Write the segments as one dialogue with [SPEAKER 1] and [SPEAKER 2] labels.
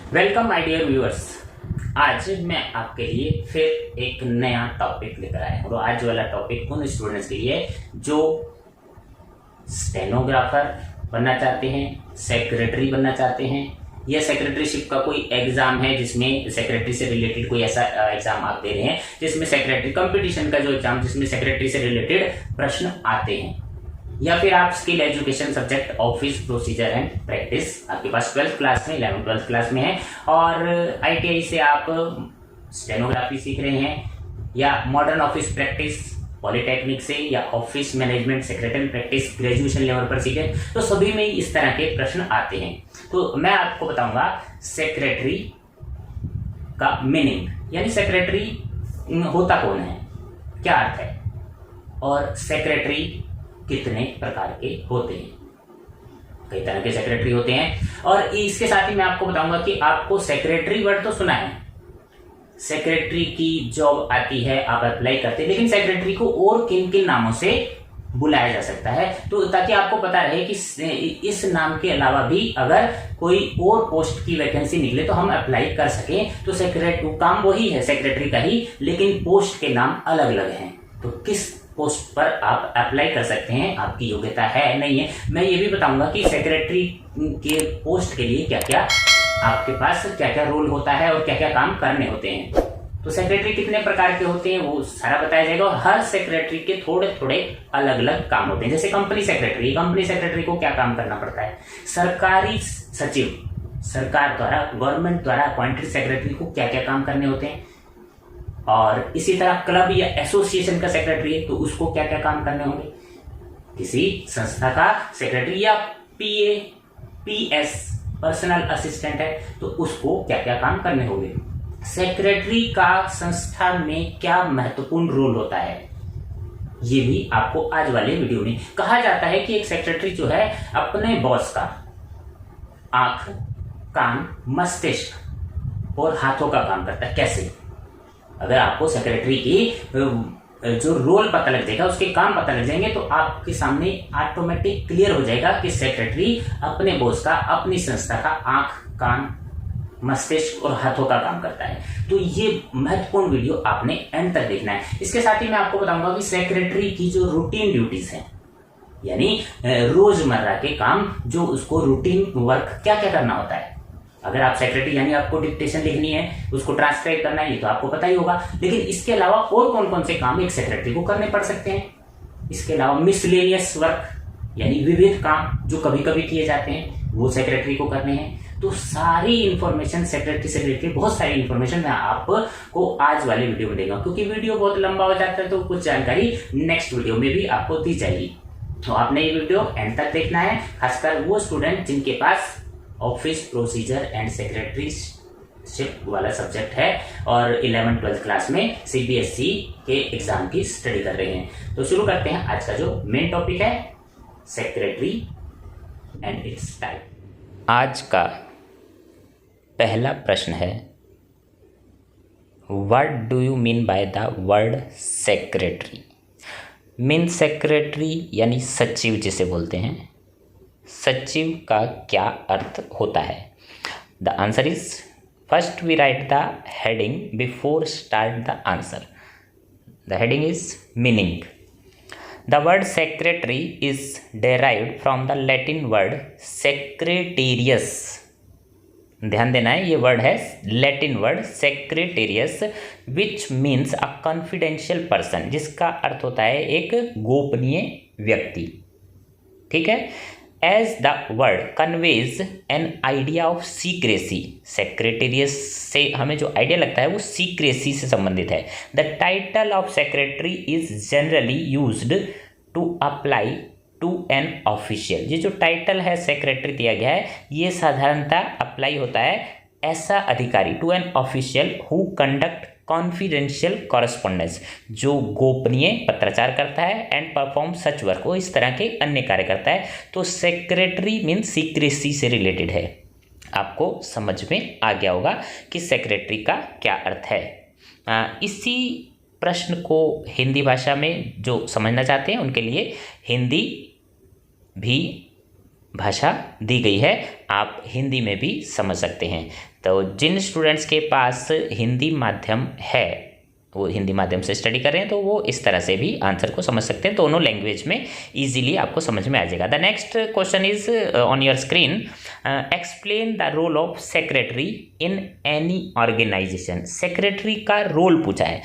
[SPEAKER 1] Welcome my dear viewers. आज मैं आपके लिए फिर एक नया टॉपिक लेकर आया हूँ। तो आज वाला टॉपिक उन स्टूडेंट्स के लिए जो स्टेनोग्राफर बनना चाहते हैं, सेक्रेटरी बनना चाहते हैं, या सेक्रेटरीशिप का कोई एग्जाम है जिसमें सेक्रेटरी से रिलेटेड कोई ऐसा एग्जाम आप दे रहे हैं जिसमें सेक्रेटरी कंपटीशन का जो एग्जाम जिसमें सेक्रेटरी से रिलेटेड प्रश्न आते हैं, या फिर आप skill education subject office procedure and practice आपके पास 12th क्लास में 11th-12th क्लास में है, और आईटीआई से आप स्टेनोग्राफी सीख रहे हैं, या मॉडर्न ऑफिस प्रैक्टिस पॉलिटेक्निक से, या office management secretary practice graduation level पर सीखे, तो सभी में इस तरह के प्रश्न आते हैं। तो मैं आपको बताऊंगा सेक्रेटरी का मीनिंग, यानी सेक्रेटरी होता कौन है, क्या अर्थ है, और सेक्रेटरी कितने प्रकार के होते हैं। कई तरह के सेक्रेटरी होते हैं, और इसके साथ ही मैं आपको बताऊंगा कि आपको सेक्रेटरी वर्ड तो सुना है, सेक्रेटरी की जॉब आती है, आप अप्लाई करते हैं, लेकिन सेक्रेटरी को और किन किन नामों से बुलाया जा सकता है, तो ताकि आपको पता रहे कि इस नाम के अलावा भी अगर कोई और पोस्ट की वैकेंसी निकले तो हम अप्लाई कर सकें। तो सेक्रेटरी काम वही है सेक्रेटरी का ही, लेकिन पोस्ट के नाम अलग अलग हैं। तो किस पोस्ट पर आप अप्लाई कर सकते हैं, आपकी योग्यता है नहीं है, मैं ये भी बताऊंगा कि सेक्रेटरी के पोस्ट के लिए क्या क्या आपके पास क्या क्या रोल होता है और क्या क्या काम करने होते हैं। तो सेक्रेटरी कितने प्रकार के होते हैं वो सारा बताया जाएगा, और हर सेक्रेटरी के थोड़े थोड़े अलग अलग काम होते हैं। जैसे कंपनी सेक्रेटरी को क्या काम करना पड़ता है, सरकारी सचिव सरकार द्वारा गवर्नमेंट द्वारा अपॉइंटेड सेक्रेटरी को क्या क्या काम करने होते हैं, और इसी तरह क्लब या एसोसिएशन का सेक्रेटरी है तो उसको क्या क्या काम करने होंगे, किसी संस्था का सेक्रेटरी या पीए पीएस पर्सनल असिस्टेंट है तो उसको क्या क्या काम करने होंगे, सेक्रेटरी का संस्था में क्या महत्वपूर्ण रोल होता है, ये भी आपको आज वाले वीडियो में। कहा जाता है कि एक सेक्रेटरी जो है अपने बॉस का आंख, कान, मस्तिष्क और हाथों का काम करता है। कैसे? अगर आपको सेक्रेटरी की जो रोल पता लग जाएगा, उसके काम पता लग जाएंगे, तो आपके सामने ऑटोमेटिक क्लियर हो जाएगा कि सेक्रेटरी अपने बॉस का, अपनी संस्था का आंख, कान, मस्तिष्क और हाथों का काम करता है। तो ये महत्वपूर्ण वीडियो आपने एंड तक देखना है। इसके साथ ही मैं आपको बताऊंगा कि सेक्रेटरी की जो रूटीन ड्यूटीज हैं, यानी रोजमर्रा के काम, जो उसको रूटीन वर्क क्या क्या करना होता है। अगर आप सेक्रेटरी यानी आपको डिक्टेशन लिखनी है, उसको ट्रांसक्राइब करना है, ये तो आपको पता ही होगा, लेकिन इसके अलावा और कौन कौन से काम एक सेक्रेटरी को करने पड़ सकते हैं। इसके अलावा मिसलेनियस वर्क यानी विविध काम जो कभी कभी किए जाते हैं वो सेक्रेटरी को करने हैं। तो सारी इंफॉर्मेशन सेक्रेटरी से रिलेटेड बहुत सारी इंफॉर्मेशन मैं आपको आज वाले वीडियो में देगा, क्योंकि वीडियो बहुत लंबा हो जाता है तो कुछ जानकारी नेक्स्ट वीडियो में भी आपको दी जाएगी। तो आपने ये वीडियो एंड तक देखना है, खासकर वो स्टूडेंट जिनके पास ऑफिस प्रोसीजर एंड सेक्रेटरीशिप वाला सब्जेक्ट है और 11th-12th क्लास में सीबीएसई के एग्जाम की स्टडी कर रहे हैं। तो शुरू करते हैं आज का जो मेन टॉपिक है, सेक्रेटरी एंड इट्स टाइप। आज का पहला प्रश्न है, what do you mean by the word secretary. Mean secretary यानी सचिव जिसे बोलते हैं, सचिव का क्या अर्थ होता है। The answer is, first we write the heading before start the answer. The heading is meaning. The word secretary is derived from the Latin word secretarius. ध्यान देना है, ये वर्ड है Latin word secretarius, which means a confidential person, जिसका अर्थ होता है एक गोपनीय व्यक्ति। ठीक है। As the word conveys an idea of secrecy, secretarius से हमें जो आइडिया लगता है वो सीक्रेसी से संबंधित है। The title of secretary is generally used to apply to an official. ये जो टाइटल है सेक्रेटरी दिया गया है, ये साधारणतः अप्लाई होता है ऐसा अधिकारी, to an official who conduct confidential correspondence, जो गोपनीय पत्राचार करता है, एंड परफॉर्म सच वर्क, वो इस तरह के अन्य कार्य करता है। तो सेक्रेटरी मीन सीक्रेसी से रिलेटेड है। आपको समझ में आ गया होगा कि सेक्रेटरी का क्या अर्थ है। इसी प्रश्न को हिंदी भाषा में जो समझना चाहते हैं उनके लिए हिंदी भी भाषा दी गई है, आप हिंदी में भी समझ सकते हैं। तो जिन स्टूडेंट्स के पास हिंदी माध्यम है, वो हिंदी माध्यम से स्टडी कर रहे हैं, तो वो इस तरह से भी आंसर को समझ सकते हैं, दोनों लैंग्वेज में इजीली आपको समझ में आ जाएगा। The next question is on your screen, explain the role of secretary in any organisation. Secretary का रोल पूछा है।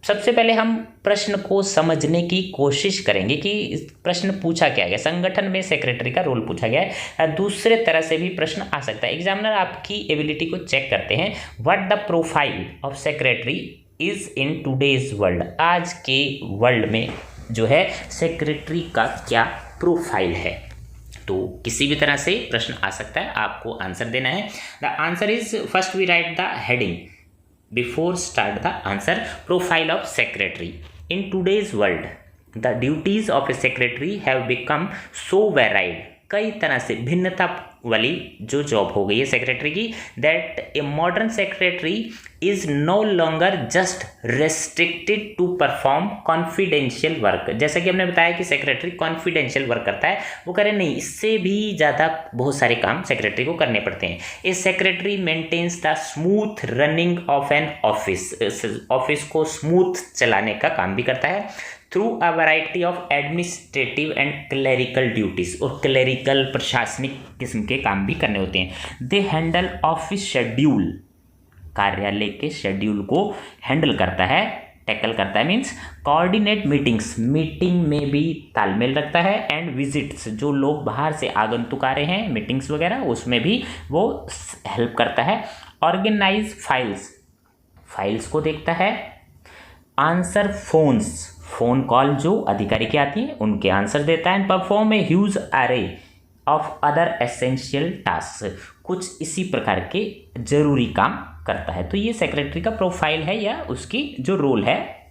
[SPEAKER 1] सबसे पहले हम प्रश्न को समझने की कोशिश करेंगे कि प्रश्न पूछा क्या गया। संगठन में सेक्रेटरी का रोल पूछा गया है। दूसरे तरह से भी प्रश्न आ सकता है। एग्जामिनर आपकी एबिलिटी को चेक करते हैं। What the profile of secretary is in today's world. आज के वर्ल्ड में जो है सेक्रेटरी का क्या प्रोफाइल है। तो किसी भी तरह से प्रश्न आ सकता है, आपको आंसर देना है। The answer is, first we write the heading before start the answer. Profile of secretary in today's world, the duties of a secretary have become so varied. कई तरह से भिन्नता वाली जो जॉब हो गई है सेक्रेटरी की, that a modern secretary is no longer just restricted to perform confidential work. जैसा कि हमने बताया कि सेक्रेटरी कॉन्फिडेंशियल वर्क करता है, वो कह रहे नहीं, इससे भी ज़्यादा बहुत सारे काम सेक्रेटरी को करने पड़ते हैं। A secretary maintains the smooth running of an office. Office को स्मूथ चलाने का काम भी करता है through a variety of administrative and clerical duties. और क्लरिकल प्रशासनिक किस्म के काम भी करने होते हैं। दे हैंडल ऑफिस शेड्यूल, कार्यालय के शेड्यूल को हैंडल करता है, टैकल करता है, मीन्स कोऑर्डिनेट मीटिंग्स, मीटिंग में भी तालमेल रखता है, एंड विजिट्स, जो लोग बाहर से आगंतुक आ रहे हैं मीटिंग्स वगैरह, उसमें भी वो हेल्प करता है। ऑर्गेनाइज फाइल्स, फाइल्स को देखता है। आंसर फोन्स, फोन कॉल जो अधिकारी की आती हैं उनके आंसर देता है। एंड परफॉर्म ए ह्यूज अरे ऑफ अदर एसेंशियल टास्क, कुछ इसी प्रकार के जरूरी काम करता है। तो ये सेक्रेटरी का प्रोफाइल है या उसकी जो रोल है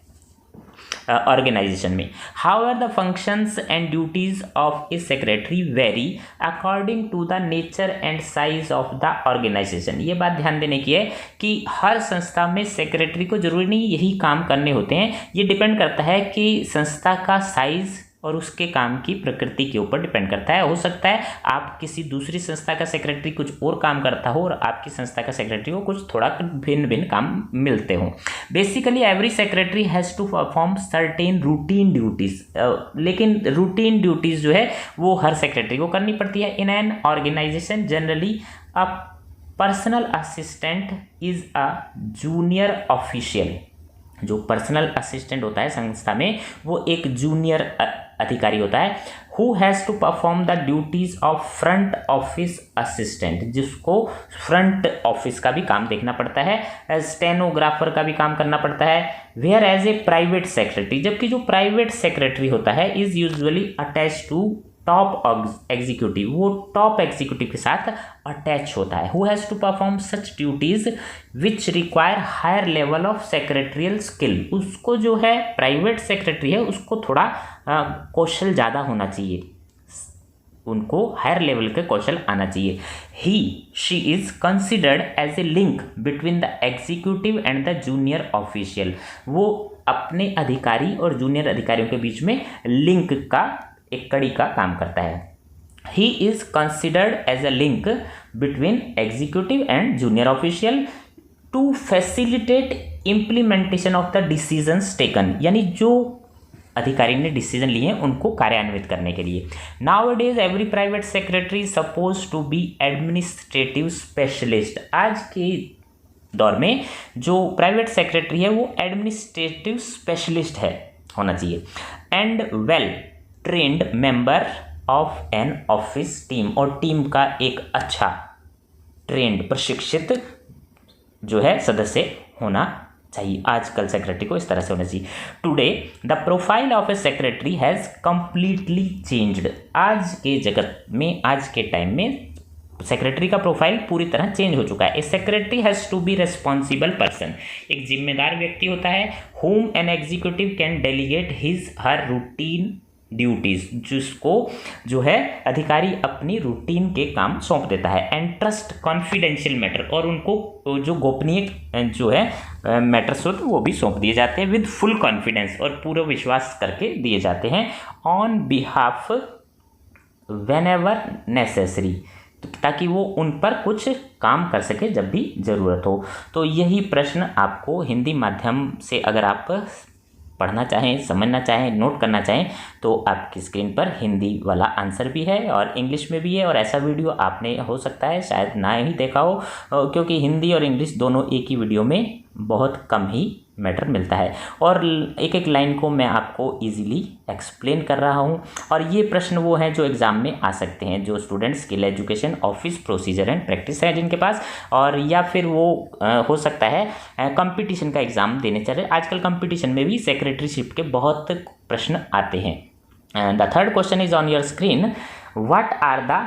[SPEAKER 1] ऑर्गेनाइजेशन में। However the functions and duties of a secretary vary according to the nature and size of the organisation. ये बात ध्यान देने की है कि हर संस्था में सेक्रेटरी को जरूरी नहीं यही काम करने होते हैं, ये डिपेंड करता है कि संस्था का साइज और उसके काम की प्रकृति के ऊपर डिपेंड करता है। हो सकता है आप किसी दूसरी संस्था का सेक्रेटरी कुछ और काम करता हो और आपकी संस्था का सेक्रेटरी को कुछ थोड़ा भिन्न भिन्न काम मिलते हों। Basically every secretary has to perform certain routine duties, लेकिन रूटीन ड्यूटीज़ जो है वो हर सेक्रेटरी को करनी पड़ती है। In an organisation generally a personal assistant is a junior official. जो पर्सनल असिस्टेंट होता है संस्था में वो एक जूनियर अधिकारी होता है। Who has to perform the duties of front office assistant, जिसको फ्रंट ऑफिस का भी काम देखना पड़ता है, स्टेनोग्राफर का भी काम करना पड़ता है। Whereas a private secretary, जबकि जो प्राइवेट सेक्रेटरी होता है is usually attach to top executive, वो टॉप एग्जीक्यूटिव के साथ अटैच होता है। Who has to perform such duties which require higher level of secretarial skill, उसको जो है प्राइवेट सेक्रेटरी है उसको थोड़ा कौशल ज़्यादा होना चाहिए, उनको हायर लेवल के कौशल आना चाहिए। She is considered as a link between the executive and the junior official, वो अपने अधिकारी और जूनियर अधिकारियों के बीच में लिंक का एक कड़ी का काम करता है। He is considered as a link between executive and junior official to facilitate implementation of the decisions taken, यानी जो अधिकारी ने डिसीजन लिए हैं उनको कार्यान्वित करने के लिए। Nowadays every private secretary suppose to be administrative specialist, आज के दौर में जो प्राइवेट सेक्रेटरी है वो एडमिनिस्ट्रेटिव स्पेशलिस्ट है होना चाहिए। And well trained member of an office team, और टीम का एक अच्छा ट्रेंड प्रशिक्षित जो है सदस्य होना चाहिए। आजकल सेक्रेटरी को इस तरह से होना चाहिए। Today the profile of a secretary has completely changed, आज के जगत में आज के टाइम में सेक्रेटरी का प्रोफाइल पूरी तरह चेंज हो चुका है। A secretary has to be responsible person, एक जिम्मेदार व्यक्ति होता है। Whom an executive can delegate his her routine duties, जिसको जो है अधिकारी अपनी रूटीन के काम सौंप देता है। एंड ट्रस्ट कॉन्फिडेंशियल मैटर, और उनको जो गोपनीय जो है मैटर्स होते वो भी सौंप दिए जाते हैं विद फुल कॉन्फिडेंस, और पूरा विश्वास करके दिए जाते हैं। On behalf when ever necessary, ताकि वो उन पर कुछ काम कर सके जब भी ज़रूरत हो। तो यही प्रश्न आपको हिंदी माध्यम से अगर आप पढ़ना चाहें, समझना चाहें, नोट करना चाहें तो आपकी स्क्रीन पर हिंदी वाला आंसर भी है और इंग्लिश में भी है। और ऐसा वीडियो आपने हो सकता है शायद ना ही देखा हो, क्योंकि हिंदी और इंग्लिश दोनों एक ही वीडियो में बहुत कम ही मैटर मिलता है और एक एक लाइन को मैं आपको इजीली एक्सप्लेन कर रहा हूं। और ये प्रश्न वो हैं जो एग्ज़ाम में आ सकते हैं, जो student skill education office procedure and practice है जिनके पास, और या फिर वो हो सकता है कंपटीशन का एग्ज़ाम देने चले। आजकल कंपटीशन में भी सेक्रेटरीशिप के बहुत प्रश्न आते हैं। The third question is on your screen, what are the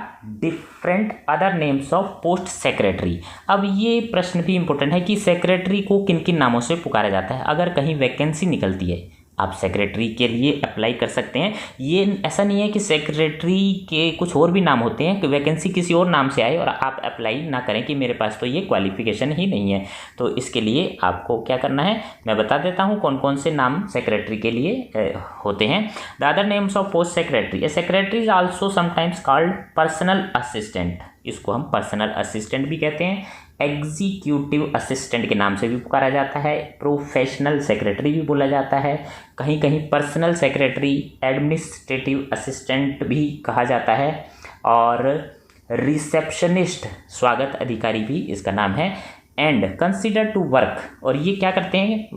[SPEAKER 1] different other names of post secretary. अब ये प्रश्न भी इंपॉर्टेंट है कि सेक्रेटरी को किन किन नामों से पुकारा जाता है। अगर कहीं वैकेंसी निकलती है, आप सेक्रेटरी के लिए अप्लाई कर सकते हैं। ये ऐसा नहीं है कि सेक्रेटरी के कुछ और भी नाम होते हैं कि वैकेंसी किसी और नाम से आए और आप अप्लाई ना करें कि मेरे पास तो ये क्वालिफिकेशन ही नहीं है। तो इसके लिए आपको क्या करना है, मैं बता देता हूँ कौन कौन से नाम सेक्रेटरी के लिए होते हैं। The other names of post secretary, A secretary is also sometimes called personal assistant, इसको हम पर्सनल असिस्टेंट भी कहते हैं। एग्जीक्यूटिव असिस्टेंट के नाम से भी पुकारा जाता है। प्रोफेशनल सेक्रेटरी भी बोला जाता है। कहीं कहीं पर्सनल सेक्रेटरी, एडमिनिस्ट्रेटिव असिस्टेंट भी कहा जाता है। और रिसेप्शनिस्ट, स्वागत अधिकारी भी इसका नाम है। एंड कंसिडर टू वर्क, और ये क्या करते हैं,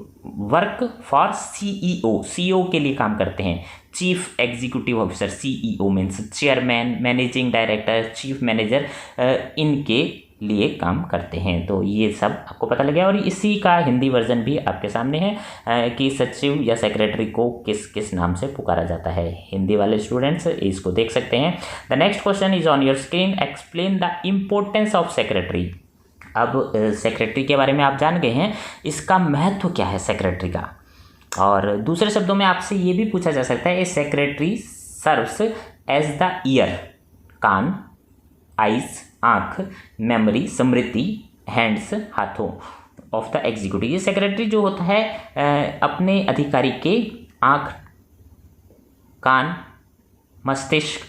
[SPEAKER 1] वर्क फॉर सीईओ, सीईओ के लिए काम करते हैं। Chief executive officer, CEO means chairman, managing director, chief manager, इनके लिए काम करते हैं। तो ये सब आपको पता लग गया। और इसी का हिंदी वर्जन भी आपके सामने है कि सचिव या सेक्रेटरी को किस किस नाम से पुकारा जाता है। हिंदी वाले स्टूडेंट्स इसको देख सकते हैं। The next question is on your screen, explain the importance of secretary. अब सेक्रेटरी के बारे में आप जान गए हैं, इसका महत्व क्या है सेक्रेटरी का। और दूसरे शब्दों में आपसे ये भी पूछा जा सकता है, a secretary serves as the ear, कान, आइज, आँख, मेमोरी, स्मृति, हैंड्स, हाथों ऑफ द एग्जीक्यूटिव। ये सेक्रेटरी जो होता है अपने अधिकारी के आँख, कान, मस्तिष्क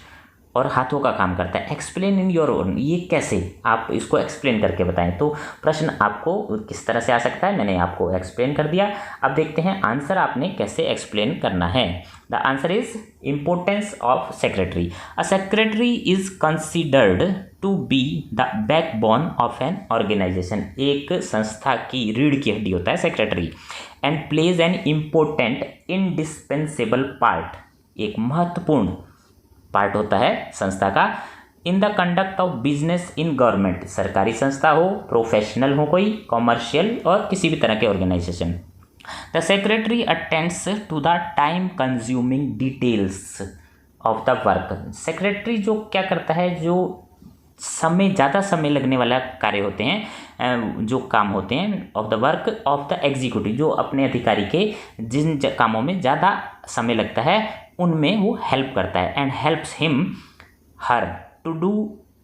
[SPEAKER 1] और हाथों का काम करता है। एक्सप्लेन इन योर ओन, ये कैसे, आप इसको एक्सप्लेन करके बताएं। तो प्रश्न आपको किस तरह से आ सकता है, मैंने आपको एक्सप्लेन कर दिया। अब देखते हैं आंसर आपने कैसे एक्सप्लेन करना है। The answer is importance of secretary. A secretary is considered to be the backbone of an organisation. एक संस्था की रीढ़ की हड्डी होता है secretary. And plays an important indispensable part, एक महत्वपूर्ण पार्ट होता है संस्था का, in the conduct of business in government, सरकारी संस्था हो, प्रोफेशनल हो कोई, कॉमर्शियल और किसी भी तरह के organisation. The secretary attends to the time consuming details of the work. Secretary जो क्या करता है, जो ज़्यादा समय लगने वाला कार्य होते हैं, जो काम होते हैं, of the work of the executive, जो अपने अधिकारी के जिन कामों में ज़्यादा समय लगता है उनमें वो हेल्प करता है। And helps him her to do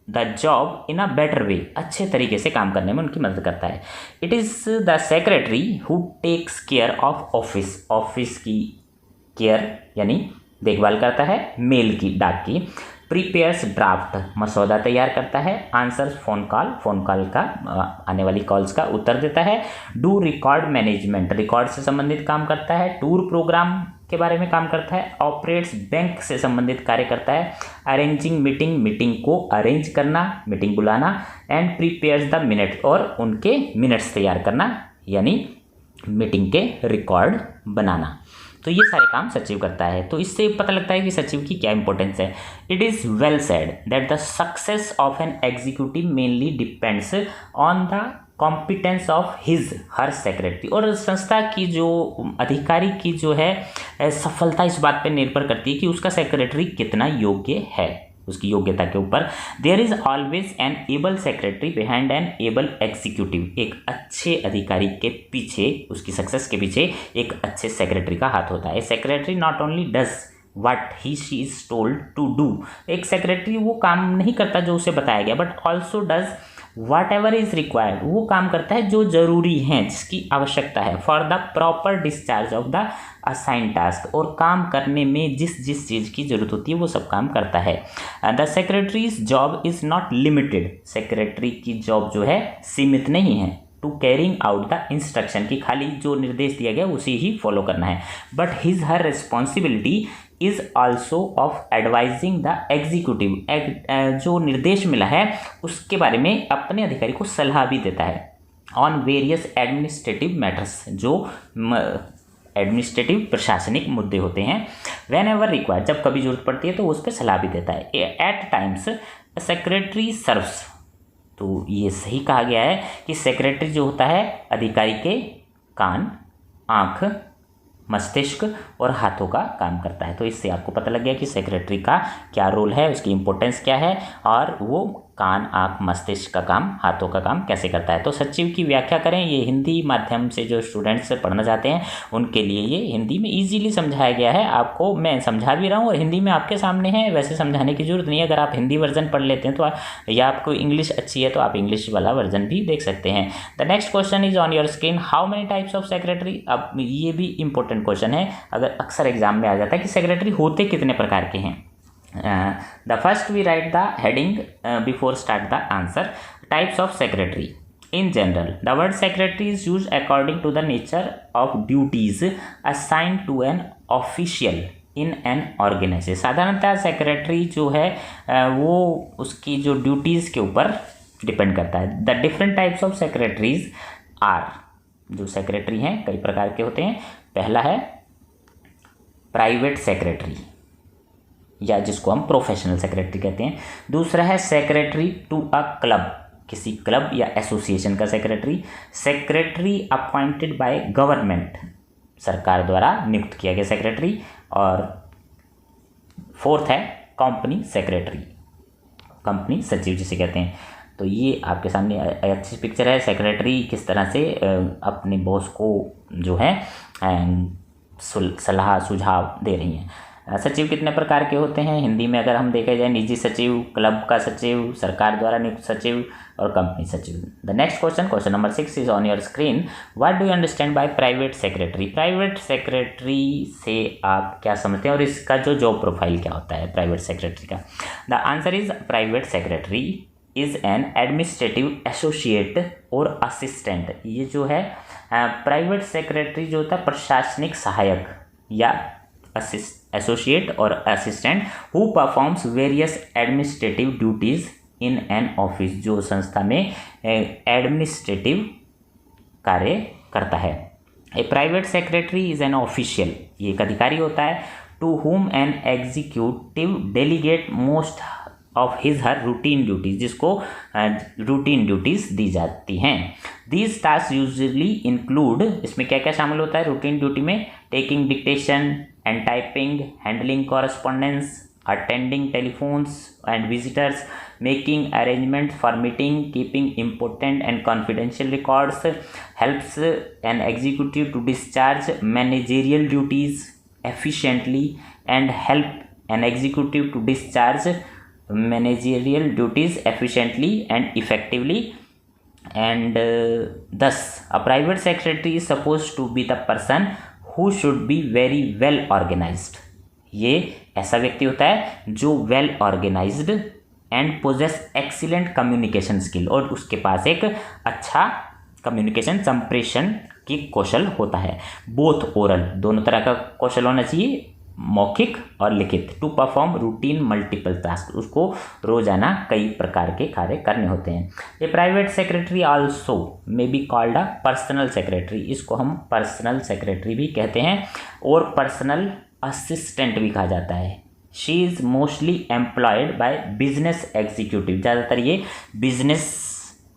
[SPEAKER 1] the job in a better way, अच्छे तरीके से काम करने में उनकी मदद करता है। It is the secretary who takes care of office, office की केयर यानी देखभाल करता है, मेल की, डाक की। प्रीपेयर्स ड्राफ्ट, मसौदा तैयार करता है। आंसर्स फोन कॉल का आने वाली कॉल्स का उत्तर देता है। डू रिकॉर्ड मैनेजमेंट, रिकॉर्ड से संबंधित काम करता है। टूर प्रोग्राम के बारे में काम करता है। ऑपरेट्स, बैंक से संबंधित कार्य करता है। अरेंजिंग मीटिंग, मीटिंग को अरेंज करना, मीटिंग बुलाना। एंड प्रीपेयर्स द मिनट, और उनके मिनट्स तैयार करना यानी मीटिंग के रिकॉर्ड बनाना। तो ये सारे काम सचिव करता है। तो इससे पता लगता है कि सचिव की क्या इंपॉर्टेंस है। It is well said that the success of an executive mainly depends on the competence of her secretary. और संस्था की जो अधिकारी की जो है सफलता इस बात पर निर्भर करती है कि उसका सेक्रेटरी कितना योग्य है, उसकी योग्यता के ऊपर। There is always an able secretary behind an able executive. एक अच्छे अधिकारी के पीछे, उसकी सक्सेस के पीछे एक अच्छे सेक्रेटरी का हाथ होता है। Secretary not only does what he she is told to do, एक सेक्रेटरी वो काम नहीं करता जो उसे बताया गया, but also does whatever is required, वो काम करता है जो जरूरी है, जिसकी आवश्यकता है, for the proper discharge of the assign task, और काम करने में जिस जिस चीज़ की जरूरत होती है वो सब काम करता है। The secretary's job is not limited, secretary की जॉब जो है सीमित नहीं है, to carrying out the instruction, की खाली जो निर्देश दिया गया उसी ही फॉलो करना है, but his her responsibility is also of advising the executive, जो निर्देश मिला है उसके बारे में अपने अधिकारी को सलाह भी देता है, ऑन वेरियस एडमिनिस्ट्रेटिव मैटर्स, जो एडमिनिस्ट्रेटिव प्रशासनिक मुद्दे होते हैं, वेन एवर रिक्वायर्ड, जब कभी जरूरत पड़ती है तो उस पर सलाह भी देता है। एट टाइम्स सेक्रेटरी सर्व्स, तो ये सही कहा गया है कि सेक्रेटरी जो होता है अधिकारी के कान, आँख, मस्तिष्क और हाथों का काम करता है। तो इससे आपको पता लग गया कि सेक्रेटरी का क्या रोल है, उसकी इंपॉर्टेंस क्या है, और वो कान, आँख, मस्तिष्क का काम, हाथों का काम कैसे करता है। तो सचिव की व्याख्या करें, ये हिंदी माध्यम से जो स्टूडेंट्स पढ़ना चाहते हैं उनके लिए ये हिंदी में इजीली समझाया गया है। आपको मैं समझा भी रहा हूँ और हिंदी में आपके सामने है, वैसे समझाने की जरूरत नहीं है। अगर आप हिंदी वर्जन पढ़ लेते हैं तो या आपको इंग्लिश अच्छी है तो आप इंग्लिश वाला वर्जन भी देख सकते हैं। The next question is on your screen, how many types of secretary. अब ये भी इंपॉर्टेंट क्वेश्चन है, अगर अक्सर एग्जाम में आ जाता है कि सेक्रेटरी होते कितने प्रकार के हैं। The first we write the heading before start the answer. Types of secretary. In general, the word secretary is used according to the nature of duties assigned to an official in an organization. साधारणतः secretary जो है वो उसकी जो duties के ऊपर depend करता है। The different types of secretaries are, जो सेक्रेटरी हैं कई प्रकार के होते हैं। पहला है प्राइवेट सेक्रेटरी, या जिसको हम प्रोफेशनल सेक्रेटरी कहते हैं। दूसरा है सेक्रेटरी टू अ क्लब, किसी क्लब या एसोसिएशन का secretary. Secretary appointed by government, सरकार द्वारा नियुक्त किया गया सेक्रेटरी। और फोर्थ है कंपनी सेक्रेटरी, कंपनी सचिव जिसे कहते हैं। तो ये आपके सामने अच्छी पिक्चर है, सेक्रेटरी किस तरह से अपने बॉस को जो है सलाह सुझाव दे रही हैं। सचिव कितने प्रकार के होते हैं हिंदी में अगर हम देखा जाए, निजी सचिव, क्लब का सचिव, सरकार द्वारा नियुक्त सचिव और कंपनी सचिव। The next question, question number 6 is on your screen, what do you understand by private secretary. Private secretary से आप क्या समझते हैं और इसका जो जॉब प्रोफाइल क्या होता है प्राइवेट सेक्रेटरी का। The answer is private secretary is N administrative associate और असिस्टेंट। ये जो है प्राइवेट सेक्रेटरी जो होता है प्रशासनिक सहायक या एसोसिएट और assistant who performs various administrative duties in an office, जो संस्था में एडमिनिस्ट्रेटिव कार्य करता है। A private secretary is an official, ये एक अधिकारी होता है, to whom an executive delegate most of his her routine duties, जिसको रूटीन ड्यूटीज दी जाती हैं। दीज टास्क यूजुअली इंक्लूड, इसमें क्या क्या शामिल होता है रूटीन ड्यूटी में, taking dictation and typing, handling correspondence, attending telephones and visitors, making arrangement for meeting, keeping important and confidential records, helps an executive to discharge managerial duties efficiently and help an executive to discharge managerial duties efficiently and effectively, and thus a private secretary is supposed to be the person who should be very well organized. ये ऐसा व्यक्ति होता है जो well organised and possess excellent communication skill, और उसके पास एक अच्छा कम्युनिकेशन संप्रेषण की कौशल होता है। बोथ ओरल, दोनों तरह का कौशल होना चाहिए, मौखिक और लिखित। To perform routine multiple task, उसको रोजाना कई प्रकार के कार्य करने होते हैं। ये private secretary also may be called a personal secretary, इसको हम पर्सनल सेक्रेटरी भी कहते हैं और पर्सनल असिस्टेंट भी कहा जाता है। She is mostly employed by business executive, ज़्यादातर ये बिजनेस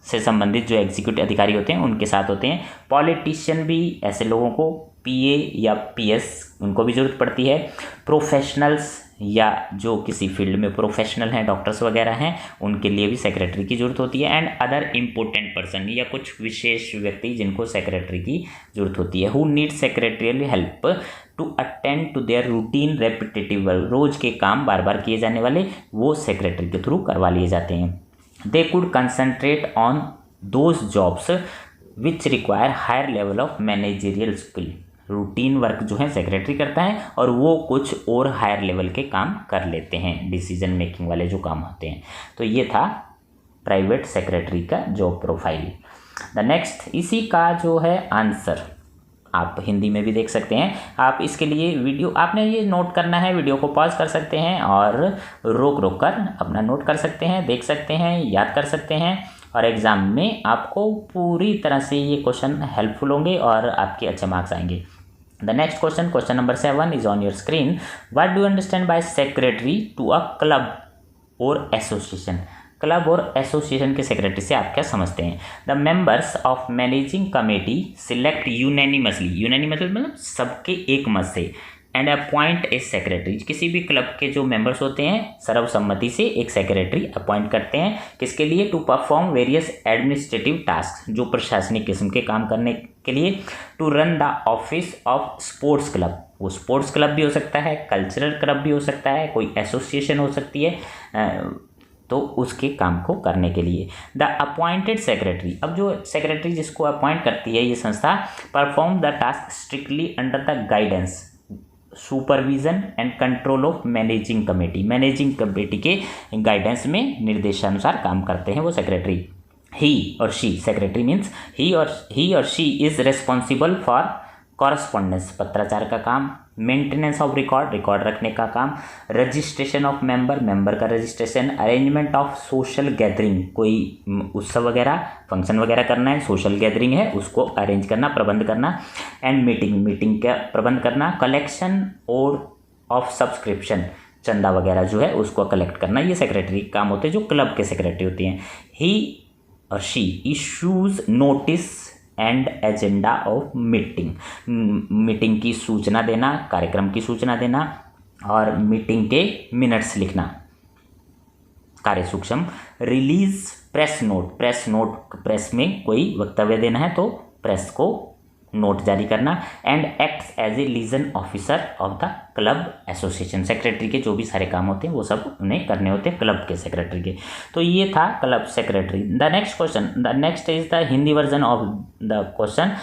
[SPEAKER 1] से संबंधित जो एग्जीक्यूटिव अधिकारी होते हैं उनके साथ होते हैं। पॉलिटिशियन भी, ऐसे लोगों को पीए या पीएस उनको भी ज़रूरत पड़ती है। प्रोफेशनल्स या जो किसी फील्ड में प्रोफेशनल हैं, डॉक्टर्स वगैरह हैं, उनके लिए भी सेक्रेटरी की ज़रूरत होती है। एंड अदर इम्पोर्टेंट पर्सन, या कुछ विशेष व्यक्ति जिनको सेक्रेटरी की ज़रूरत होती है। Who need secretarial help to attend to their routine repetitive work, रोज़ के काम बार बार किए जाने वाले वो सेक्रेटरी के थ्रू करवा लिए जाते हैं। They could concentrate on those jobs which require higher level of managerial skill. Routine work जो है सेक्रेटरी करता है और वो कुछ और हायर लेवल के काम कर लेते हैं, डिसीजन मेकिंग वाले जो काम होते हैं। तो ये था प्राइवेट सेक्रेटरी का जॉब प्रोफाइल। द नेक्स्ट, इसी का जो है आंसर आप हिंदी में भी देख सकते हैं। आप इसके लिए वीडियो आपने ये नोट करना है, वीडियो को पॉज कर सकते हैं और रोक रोक कर अपना नोट कर सकते हैं, देख सकते हैं, याद कर सकते हैं और एग्ज़ाम में आपको पूरी तरह से ये क्वेश्चन हेल्पफुल होंगे और आपके अच्छे मार्क्स आएंगे। The next question, question number 7 is on your screen. What do you understand by secretary to a club और एसोसिएशन। क्लब और एसोसिएशन के सेक्रेटरी से आप क्या समझते हैं। The members of managing committee select unanimously, मतलब सबके एक मत से, एंड अपॉइंट ए सेक्रेटरी। किसी भी क्लब के जो मेंबर्स होते हैं सर्वसम्मति से एक सेक्रेटरी अपॉइंट करते हैं, किसके लिए, to perform various administrative task, जो प्रशासनिक किस्म के काम करने के लिए, to run the office of sports club, वो स्पोर्ट्स क्लब भी हो सकता है, कल्चरल क्लब भी हो सकता है, कोई एसोसिएशन हो सकती है, तो उसके काम को करने के लिए। द अपॉइंटेड सेक्रेटरी, अब जो सेक्रेटरी जिसको अपॉइंट करती है ये संस्था, perform the task strictly under the guidance, supervision and control of managing committee, managing committee के गाइडेंस में निर्देशानुसार काम करते हैं वो सेक्रेटरी। ही और शी, सेक्रेटरी मीन्स ही और she is responsible for correspondence, पत्राचार का काम, मेंटेनेंस ऑफ रिकॉर्ड रखने का काम, रजिस्ट्रेशन ऑफ मेंबर का registration, arrangement of social gathering, कोई उत्सव वगैरह फंक्शन वगैरह करना है, सोशल गैदरिंग है उसको अरेंज करना, प्रबंध करना, एंड मीटिंग का प्रबंध करना, कलेक्शन और ऑफ सब्सक्रिप्शन, चंदा वगैरह जो है उसको कलेक्ट करना, ये सेक्रेटरी काम होते हैं जो क्लब के सेक्रेटरी होती हैं। ही और she issues notice and agenda of meeting की सूचना देना, कार्यक्रम की सूचना देना और मीटिंग के मिनट्स लिखना, कार्य सूक्ष्म, रिलीज प्रेस नोट, प्रेस में कोई वक्तव्य देना है तो प्रेस को नोट जारी करना, and acts as a liaison officer of the club association, secretary के जो भी सारे काम होते हैं वो सब उन्हें करने होते हैं क्लब के सेक्रेटरी के। तो ये था club secretary. The next is the Hindi version of the question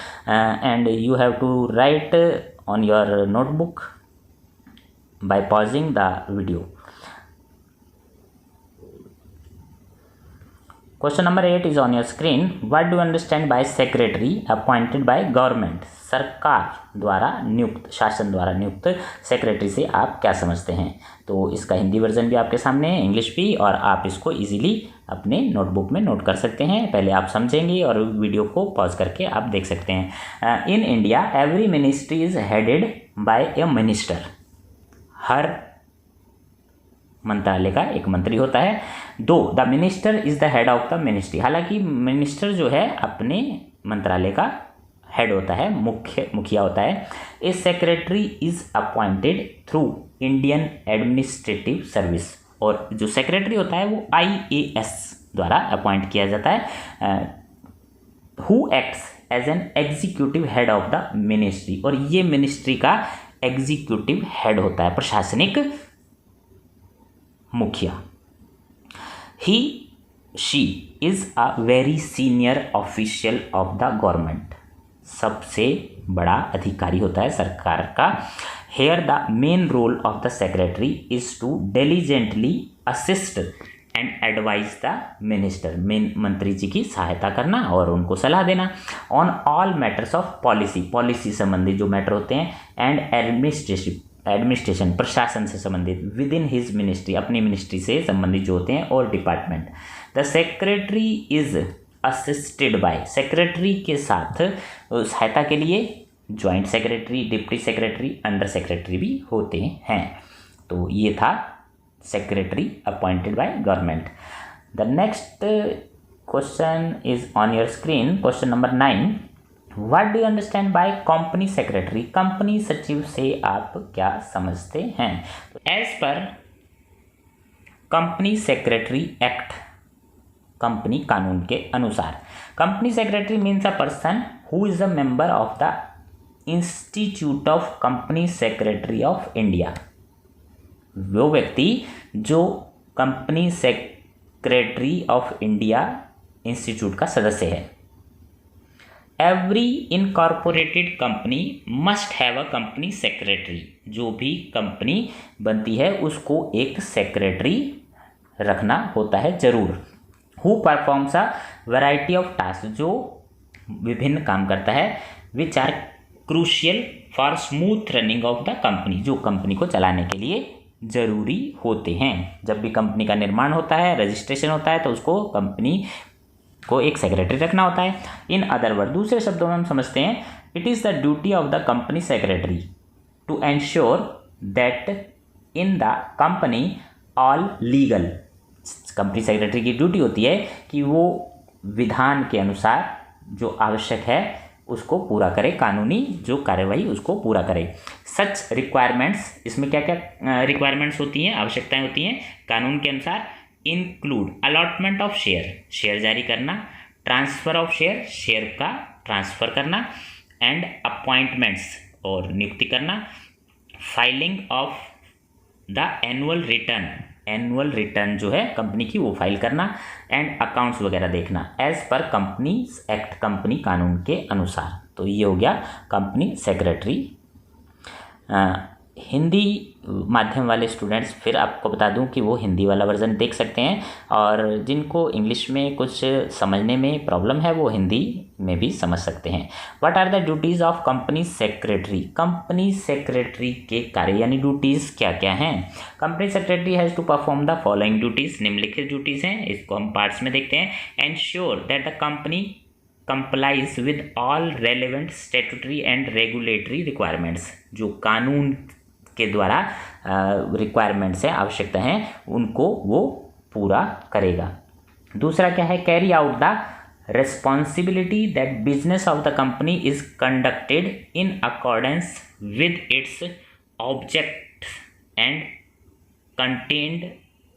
[SPEAKER 1] and you have to write on your notebook by pausing the video. Question number 8 is on your screen. What do understand by secretary appointed by government, सरकार द्वारा नियुक्त, शासन द्वारा नियुक्त secretary से आप क्या समझते हैं। तो इसका हिंदी वर्जन भी आपके सामने है, इंग्लिश भी, और आप इसको इजीली अपने नोटबुक में नोट कर सकते हैं। पहले आप समझेंगे और वीडियो को पॉज करके आप देख सकते हैं। In India every ministry is headed by a minister, हर मंत्रालय का एक मंत्री होता है। Though the minister is the head of the ministry, हालांकि मिनिस्टर जो है अपने मंत्रालय का हेड होता है, मुखिया होता है। A secretary is appointed through Indian administrative service, और जो सेक्रेटरी होता है वो IAS द्वारा अपॉइंट किया जाता है। Who acts as an executive head of the ministry, और ये मिनिस्ट्री का एग्जीक्यूटिव हेड होता है, प्रशासनिक मुखिया। He she is a very senior official of the government, सबसे बड़ा अधिकारी होता है सरकार का। Here the main role of the secretary is to diligently assist and advise the minister, main मंत्री जी की सहायता करना और उनको सलाह देना। On all matters of policy संबंधित जो मैटर होते हैं, एंड एडमिनिस्ट्रेशन प्रशासन से संबंधित, विद इन हिज मिनिस्ट्री अपनी मिनिस्ट्री से संबंधित जो होते हैं, और department. The secretary is assisted by, secretary के साथ सहायता के लिए joint secretary, deputy secretary, under secretary भी होते हैं। तो ये था secretary appointed by government. The next question is on your screen, question number 9। What do you understand by company secretary, company सचिव से आप क्या समझते हैं। As per company secretary act, company कानून के अनुसार, company secretary means a person who is a member of the institute of company secretary of India, वो व्यक्ति जो company secretary of India institute का सदस्य है। Every incorporated company must have a company secretary. जो भी कंपनी बनती है उसको एक सेक्रेटरी रखना होता है जरूर। Who performs a variety of task, जो विभिन्न काम करता है। Which are crucial for smooth running of the company, जो कंपनी को चलाने के लिए जरूरी होते हैं। जब भी कंपनी का निर्माण होता है, रजिस्ट्रेशन होता है, तो उसको कंपनी को एक सेक्रेटरी रखना होता है। इन अदर वर्ड, दूसरे शब्दों में हम समझते हैं, it is the duty of the company secretary to ensure that in the company all legal. Company secretary की ड्यूटी होती है कि वो विधान के अनुसार जो आवश्यक है उसको पूरा करे, कानूनी जो कार्यवाही उसको पूरा करे। सच रिक्वायरमेंट्स, इसमें क्या क्या रिक्वायरमेंट्स होती हैं, आवश्यकताएं होती हैं कानून के अनुसार। Include allotment of share, share जारी करना। ट्रांसफ़र ऑफ शेयर, शेयर का ट्रांसफ़र करना। एंड अपॉइंटमेंट्स, और नियुक्ति करना। Filing of the annual return, annual return जो है कंपनी की वो फाइल करना। एंड अकाउंट्स वगैरह देखना as per companies act, company कानून के अनुसार। तो ये हो गया कंपनी सेक्रेटरी। हिंदी माध्यम वाले स्टूडेंट्स, फिर आपको बता दूं कि वो हिंदी वाला वर्जन देख सकते हैं, और जिनको इंग्लिश में कुछ समझने में प्रॉब्लम है वो हिंदी में भी समझ सकते हैं। What are the duties of company secretary, company secretary के कार्य यानी ड्यूटीज़ क्या क्या हैं। Company secretary has to perform the following duties, निम्नलिखित ड्यूटीज़ हैं, इसको हम पार्ट्स में देखते हैं। Ensure that the company complies with all relevant statutory and regulatory requirements, जो कानून के द्वारा रिक्वायरमेंट्स हैं, आवश्यकता हैं, उनको वो पूरा करेगा। दूसरा क्या है, carry out the responsibility that business of the company is conducted in accordance with its object and contained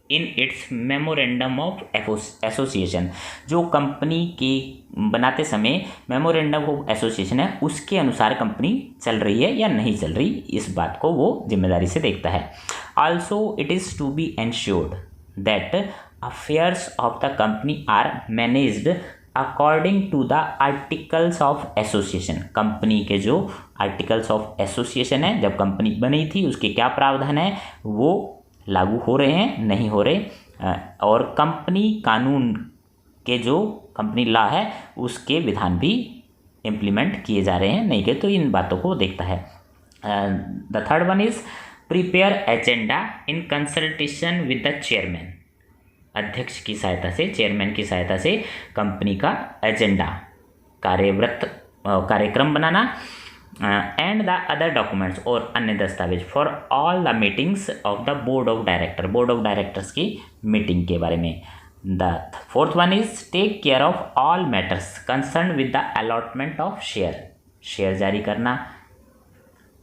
[SPEAKER 1] in its memorandum of association, जो कंपनी के बनाते समय मेमोरेंडम ऑफ एसोसिएशन है उसके अनुसार कंपनी चल रही है या नहीं चल रही, इस बात को वो जिम्मेदारी से देखता है। Also it is to be ensured that affairs of the company are managed according to the articles of association, company के जो आर्टिकल्स ऑफ एसोसिएशन है, जब कंपनी बनी थी उसके क्या प्रावधान है वो लागू हो रहे हैं, नहीं हो रहे, और कंपनी कानून के जो कंपनी लॉ है उसके विधान भी इम्प्लीमेंट किए जा रहे हैं, नहीं के, तो इन बातों को देखता है। The third one is prepare agenda in consultation with the chairman, अध्यक्ष की सहायता से, चेयरमैन की सहायता से कंपनी का एजेंडा, कार्यक्रम बनाना। एंड द अदर डॉक्यूमेंट्स, और अन्य दस्तावेज for all the meetings of the board of director, board of directors की मीटिंग के बारे में। The fourth one is take care of all matters concern with the allotment of share, share जारी करना,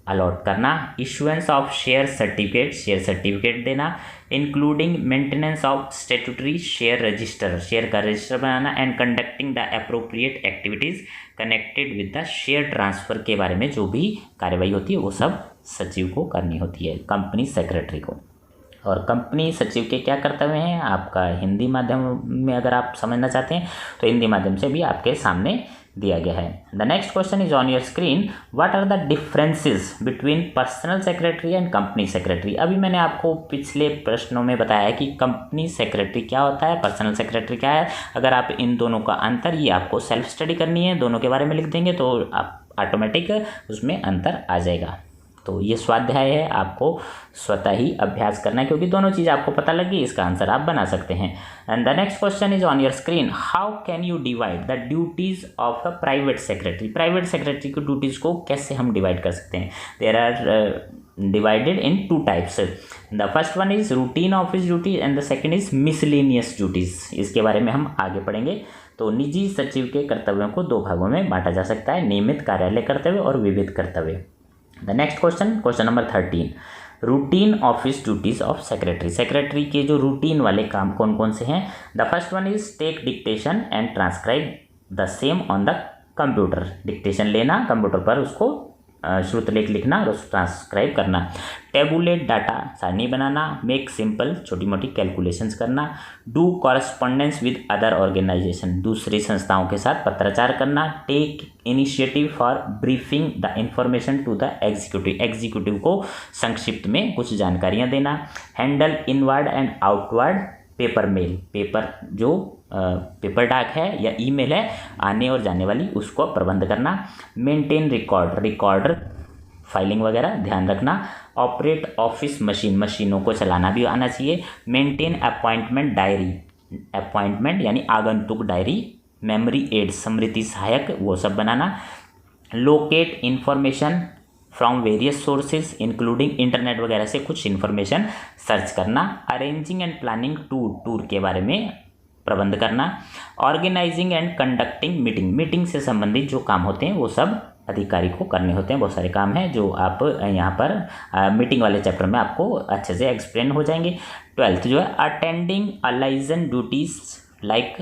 [SPEAKER 1] allot करना। Issuance of share certificate, share certificate देना। Including maintenance of statutory share register, share का register बनाना। And conducting the appropriate activities connected with the share transfer के बारे में जो भी कार्रवाई होती है वो सब सचिव को करनी होती है, कंपनी सेक्रेटरी को। और कंपनी सचिव के क्या कर्तव्य हैं, आपका हिंदी माध्यम में अगर आप समझना चाहते हैं तो हिंदी माध्यम से भी आपके सामने दिया गया है। The next question is on your screen, what are the differences between personal secretary and company secretary. अभी मैंने आपको पिछले प्रश्नों में बताया है कि कंपनी सेक्रेटरी क्या होता है, पर्सनल सेक्रेटरी क्या है। अगर आप इन दोनों का अंतर, ये आपको सेल्फ स्टडी करनी है, दोनों के बारे में लिख देंगे तो आप ऑटोमेटिक उसमें अंतर आ जाएगा। तो ये स्वाध्याय है, आपको स्वतः ही अभ्यास करना है, क्योंकि दोनों चीज़ आपको पता लगी, इसका आंसर आप बना सकते हैं। And the next question is on your screen, how can you divide the duties of a private secretary. Private secretary की ड्यूटीज़ को कैसे हम डिवाइड कर सकते हैं। There are divided in two types. The first one is routine office duty and the second is miscellaneous duties. इसके बारे में हम आगे पढ़ेंगे। तो निजी सचिव के कर्तव्यों को दो भागों में बांटा जा सकता है, नियमित कार्यालय कर्तव्य और विविध कर्तव्य। The next question number 13, routine office duties of secretary. Secretary के जो रूटीन वाले काम कौन कौन से हैं। The first one is take dictation and transcribe the same on the computer. Dictation लेना, कंप्यूटर पर उसको
[SPEAKER 2] श्रुतलेख लिखना और उसको ट्रांसक्राइब करना। टेबुलेट डाटा, सारणी बनाना। मेक सिंपल, छोटी मोटी कैलकुलेशंस करना। Do correspondence with other organization, दूसरी संस्थाओं के साथ पत्राचार करना। Take initiative for briefing the information to the executive, executive को संक्षिप्त में कुछ जानकारियाँ देना। Handle inward and outward paper mail, paper जो पेपर डाक है या ईमेल है आने और जाने वाली, उसको प्रबंध करना। मेंटेन रिकॉर्डर फाइलिंग वगैरह ध्यान रखना। ऑपरेट ऑफिस मशीन, मशीनों को चलाना भी आना चाहिए। मेंटेन अपॉइंटमेंट डायरी, अपॉइंटमेंट यानी आगंतुक डायरी। मेमोरी एड, स्मृति सहायक, वो सब बनाना। Locate information from various sources including internet वगैरह से कुछ इन्फॉर्मेशन सर्च करना। अरेंजिंग एंड प्लानिंग टूर के बारे में प्रबंध करना। ऑर्गेनाइजिंग एंड कंडक्टिंग मीटिंग से संबंधित जो काम होते हैं वो सब अधिकारी को करने होते हैं। बहुत सारे काम हैं जो आप यहाँ पर मीटिंग वाले चैप्टर में आपको अच्छे से एक्सप्लेन हो जाएंगे। 12th जो है अटेंडिंग अ liaison duties like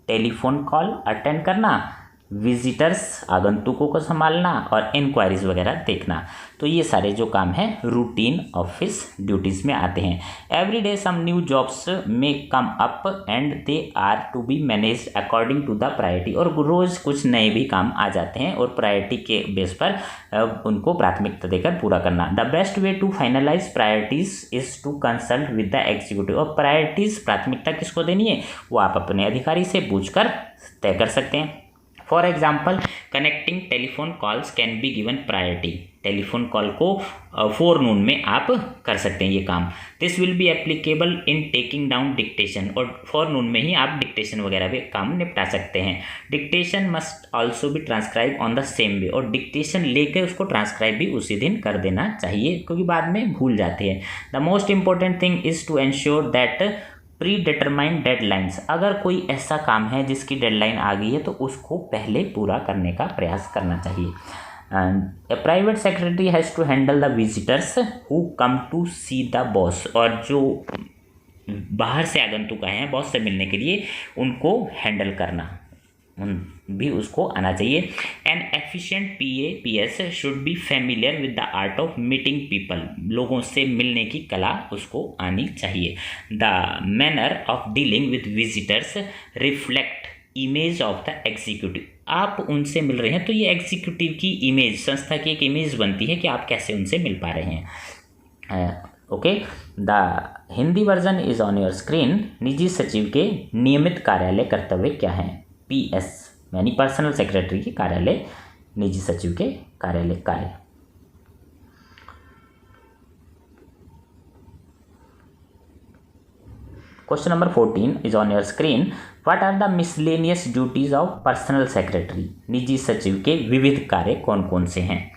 [SPEAKER 2] telephone call attend करना, विजिटर्स आगंतुकों को संभालना और इंक्वायरीज वगैरह देखना। तो ये सारे जो काम हैं रूटीन ऑफिस ड्यूटीज़ में आते हैं। Every day some new jobs में come up and they are to be managed according to the priority, और रोज़ कुछ नए भी काम आ जाते हैं और प्रायोरिटी के बेस पर उनको प्राथमिकता देकर पूरा करना। The best way to finalize priorities is to consult with the executive, और प्रायोरिटीज प्राथमिकता किसको देनी है वो आप अपने अधिकारी से पूछकर तय कर सकते हैं। For example connecting telephone calls can be given priority, telephone call को फोरनून में आप कर सकते हैं ये काम। This will be applicable in taking down dictation, और फोरनून में ही आप डिक्टेशन वगैरह भी काम निपटा सकते हैं। Dictation must also be transcribe on the same way, और डिक्टेशन लेकर उसको ट्रांसक्राइब भी उसी दिन कर देना चाहिए क्योंकि बाद में भूल जाते हैं। The most important thing is to ensure that predetermined deadlines, अगर कोई ऐसा काम है जिसकी डेडलाइन आ गई है तो उसको पहले पूरा करने का प्रयास करना चाहिए। A private secretary has to handle the visitors who come to see the boss, और जो बाहर से आगंतुक आए हैं बॉस से मिलने के लिए उनको हैंडल करना भी उसको आना चाहिए। N efficient PA/PS should be familiar with the art of meeting people, लोगों से मिलने की कला उसको आनी चाहिए। The manner of dealing with visitors reflect image of the executive, आप उनसे मिल रहे हैं तो ये एग्जीक्यूटिव की इमेज, संस्था की एक इमेज बनती है कि आप कैसे उनसे मिल पा रहे हैं। Okay, the Hindi version is on your screen. निजी सचिव के नियमित कार्यालय कर्तव्य क्या हैं? PS यानी पर्सनल सेक्रेटरी के कार्यालय, निजी सचिव के कार्यालय कार्य। Question number 14 is on your screen. What are the miscellaneous duties of personal secretary, निजी सचिव के विविध कार्य कौन कौन से हैं?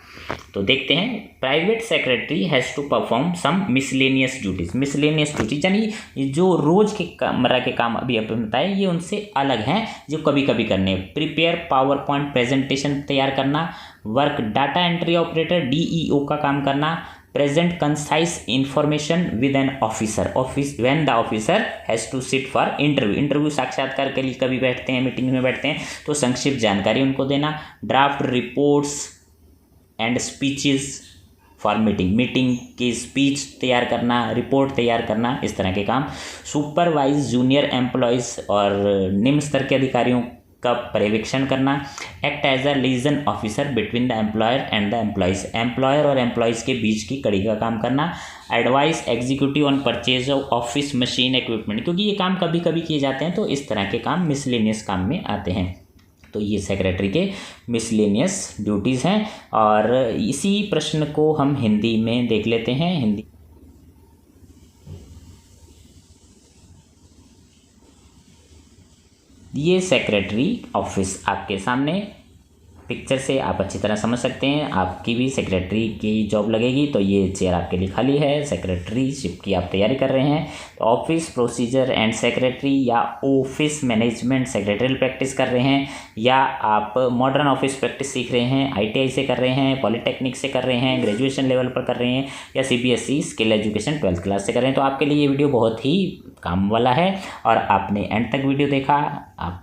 [SPEAKER 2] तो देखते हैं। Private secretary has to perform some miscellaneous duties, miscellaneous duties यानी जो रोज़ के मर्रा के काम अभी अपन बताए ये उनसे अलग हैं जो कभी कभी करने। प्रिपेयर पावर पॉइंट प्रेजेंटेशन तैयार करना, work data entry operator DEO का काम करना, present concise information with an officer, office when the officer has to sit for interview साक्षात्कार के लिए कभी बैठते हैं, मीटिंग में बैठते हैं तो संक्षिप्त जानकारी उनको देना। Draft reports and speeches for meeting की स्पीच तैयार करना, रिपोर्ट तैयार करना, इस तरह के काम। सुपरवाइज जूनियर एम्प्लॉयज़ और निम्न स्तर के अधिकारियों का पर्यवेक्षण करना। Act as a liaison officer between the employer and the employees, employer और एम्प्लॉयज़ के बीच की कड़ी का काम करना। Advice executive on purchase of office machine equipment, क्योंकि ये काम कभी कभी किए जाते हैं तो इस तरह के काम मिसलेनियस काम में आते हैं। तो ये सेक्रेटरी के मिसलेनियस ड्यूटीज़ हैं और इसी प्रश्न को हम हिंदी में देख लेते हैं। हिंदी ये सेक्रेटरी ऑफिस आपके सामने पिक्चर से आप अच्छी तरह समझ सकते हैं। आपकी भी सेक्रेटरी की जॉब लगेगी तो ये चेयर आपके लिए खाली है, सेक्रेटरीशिप की आप तैयारी कर रहे हैं। तो ऑफिस प्रोसीजर एंड सेक्रेटरी या ऑफिस मैनेजमेंट सेक्रेटरियल प्रैक्टिस कर रहे हैं, या आप मॉडर्न ऑफिस प्रैक्टिस सीख रहे हैं, ITI से कर रहे हैं, पॉलिटेक्निक से कर रहे हैं, ग्रेजुएशन लेवल पर कर रहे हैं, या CBSE skill education 12th class से कर रहे हैं, तो आपके लिए ये वीडियो बहुत ही काम वाला है। और आपने एंड तक वीडियो देखा, आप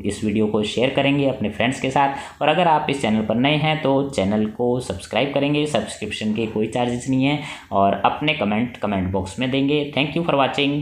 [SPEAKER 2] इस वीडियो को शेयर करेंगे अपने फ्रेंड्स के साथ। और अगर आप इस चैनल पर नए हैं तो चैनल को सब्सक्राइब करेंगे, सब्सक्रिप्शन के कोई चार्जेस नहीं है, और अपने कमेंट बॉक्स में देंगे। Thank you for watching.